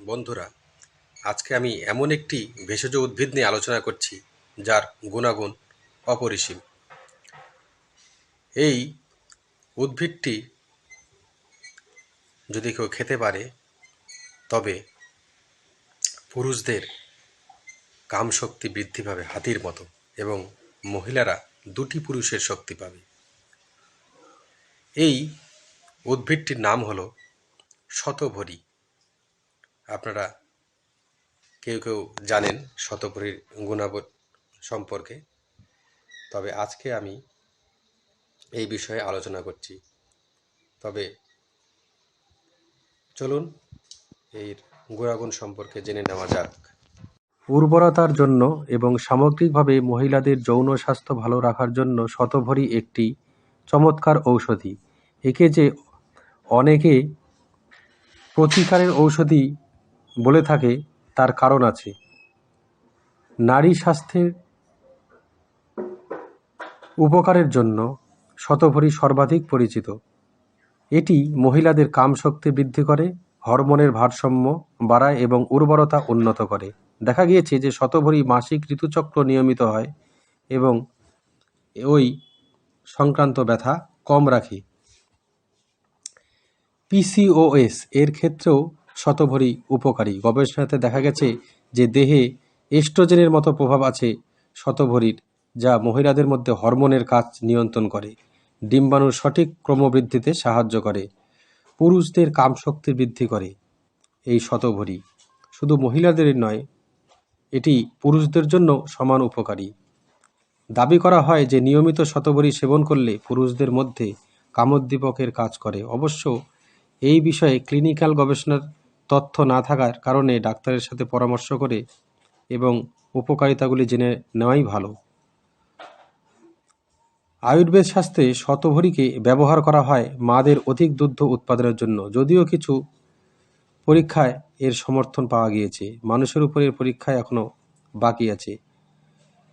বন্ধুরা, আজকে আমি এমন একটি ভেষজ উদ্ভিদ নিয়ে আলোচনা করছি যার গুণাগুণ অপরিসীম। এই উদ্ভিদটি যদি কেউ খেতে পারে তবে পুরুষদের কামশক্তি বৃদ্ধি পাবে হাতির মতো, এবং মহিলারা দুটি পুরুষের শক্তি পাবে। এই উদ্ভিদটির নাম হলো শতভরী। আপনারা কেউ কেউ জানেন শতভরীর গুণাগুণ সম্পর্কে, তবে আজকে আমি এই বিষয়ে আলোচনা করছি। তবে চলুন এর গুণাগুণ সম্পর্কে জেনে নেওয়া যাক। উর্বরতার জন্য এবং সামগ্রিকভাবে মহিলাদের যৌন স্বাস্থ্য ভালো রাখার জন্য শতভরী একটি চমৎকার ঔষধি। একে যে অনেকে প্রতিকারের ঔষধি বলে থাকে তার কারণ আছে। নারী স্বাস্থ্যের উপকারের জন্য শতভরী সর্বাধিক পরিচিত। এটি মহিলাদের কামশক্তি বৃদ্ধি করে, হরমোনের ভারসাম্য বাড়ায় এবং উর্বরতা উন্নত করে। দেখা গিয়েছে যে শতভরী মাসিক ঋতুচক্র নিয়মিত হয় এবং ওই সংক্রান্ত ব্যথা কম রাখে। পিসিওএস এর ক্ষেত্রেও শতভরী উপকারী। গবেষণাতে দেখা গেছে যে দেহে এস্ট্রোজেনের মতো প্রভাব আছে শতভরীর, যা মহিলাদের মধ্যে হরমোনের কাজ নিয়ন্ত্রণ করে, ডিম্বাণুর সঠিক ক্রমবৃদ্ধিতে সাহায্য করে, পুরুষদের কামশক্তি বৃদ্ধি করে। এই শতভরী শুধু মহিলাদের নয়, এটি পুরুষদের জন্য সমান উপকারী। দাবি করা হয় যে নিয়মিত শতভরী সেবন করলে পুরুষদের মধ্যে কামোদ্দীপকের কাজ করে। অবশ্য এই বিষয়ে ক্লিনিক্যাল গবেষণার তথ্য না থাকার কারণে ডাক্তারের সাথে পরামর্শ করে এবং উপকারিতাগুলি জেনে নেওয়াই ভালো। আয়ুর্বেদ শাস্ত্রে শতভরীকে ব্যবহার করা হয় মাদের অধিক দুগ্ধ উৎপাদনের জন্য। যদিও কিছু পরীক্ষায় এর সমর্থন পাওয়া গিয়েছে, মানুষের উপর এর পরীক্ষায় এখনও বাকি আছে।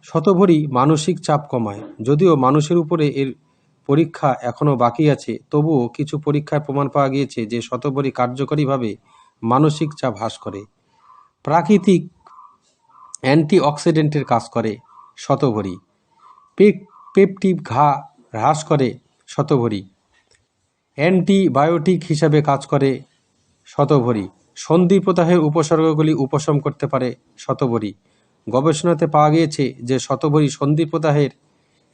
শতভরী মানসিক চাপ কমায়। যদিও মানুষের উপরে এর পরীক্ষা এখনও বাকি আছে, তবুও কিছু পরীক্ষায় প্রমাণ পাওয়া গিয়েছে যে শতভরী কার্যকরীভাবে মানসিক চাপ হ্রাস করে। প্রাকৃতিক অ্যান্টিঅক্সিডেন্টের কাজ করে শতভরী। পেপটিক ঘা হ্রাস করে শতভরী। অ্যান্টিবায়োটিক হিসাবে কাজ করে শতভরী। সন্ধিপ্রদাহের উপসর্গগুলি উপশম করতে পারে শতভরী। গবেষণাতে পাওয়া গিয়েছে যে শতভরী সন্ধিপ্রদাহের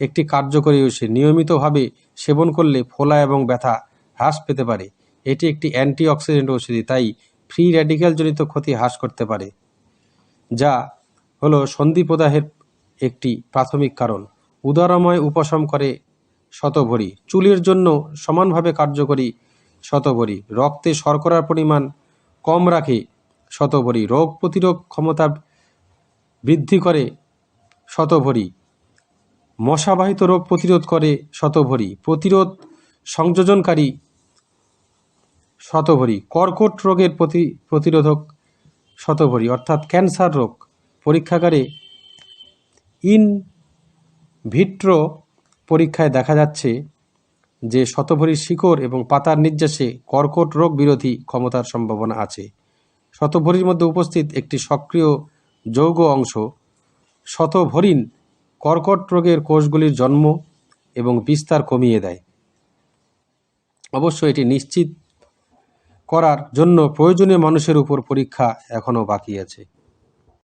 একটি কার্যকরী ঔষধ। নিয়মিতভাবে সেবন করলে ফোলা এবং ব্যথা হ্রাস পেতে পারে। এটি একটি অ্যান্টিঅক্সিডেন্ট ঔষধি, তাই ফ্রি র্যাডিক্যালজনিত ক্ষতি হ্রাস করতে পারে, যা হলো সন্ধিপ্রদাহের একটি প্রাথমিক কারণ। উদারময় উপশম করে শতভরী। চুলের জন্য সমানভাবে কার্যকরী শতভরী। রক্তে শর্করার পরিমাণ কম রাখে শতভরী। রোগ প্রতিরোধ ক্ষমতা বৃদ্ধি করে শতভরী। মশাবাহিত রোগ প্রতিরোধ করে শতভরী। প্রতিরোধ সংযোজনকারী শতভরী। কর্কট রোগের প্রতিরোধক শতভরী, অর্থাৎ ক্যান্সার রোগ পরীক্ষাগারে ইন ভিট্রো পরীক্ষায় দেখা যাচ্ছে যে শতভরীর শিকড় এবং পাতার নির্যাসে কর্কট রোগ বিরোধী ক্ষমতার সম্ভাবনা আছে। শতভরীর মধ্যে উপস্থিত একটি সক্রিয় যৌগ অংশ শতভরিন কর্কট রোগের কোষগুলির জন্ম এবং বিস্তার কমিয়ে দেয়। অবশ্য এটি নিশ্চিত করার জন্য প্রয়োজনীয় মানুষের উপর পরীক্ষা এখনও বাকি আছে।